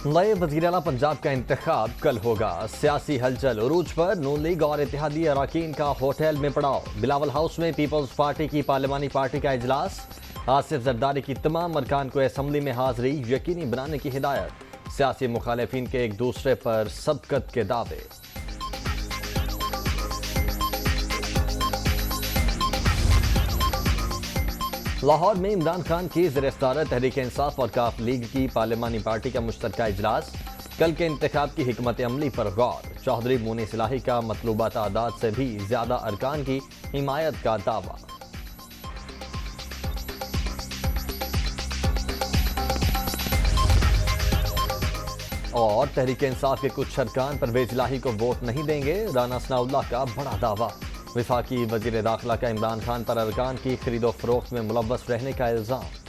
نئے وزیر اعلیٰ پنجاب کا انتخاب کل ہوگا۔ سیاسی ہلچل عروج پر، نون لیگ اور اتحادی اراکین کا ہوٹل میں پڑاؤ۔ بلاول ہاؤس میں پیپلز پارٹی کی پارلیمانی پارٹی کا اجلاس۔ آصف زرداری کی تمام ارکان کو اسمبلی میں حاضری یقینی بنانے کی ہدایت۔ سیاسی مخالفین کے ایک دوسرے پر سبقت کے دعوے۔ لاہور میں عمران خان کی زیر صدارت تحریک انصاف اور کاف لیگ کی پارلیمانی پارٹی کا مشترکہ اجلاس۔ کل کے انتخاب کی حکمت عملی پر غور۔ چودھری مونی صلاحی کا مطلوبہ تعداد سے بھی زیادہ ارکان کی حمایت کا دعویٰ۔ اور تحریک انصاف کے کچھ ارکان پرویز الہی کو ووٹ نہیں دیں گے، رانا ثناءاللہ کا بڑا دعویٰ۔ وفاقی وزیر داخلہ کا عمران خان پر ارکان کی خرید و فروخت میں ملوث رہنے کا الزام۔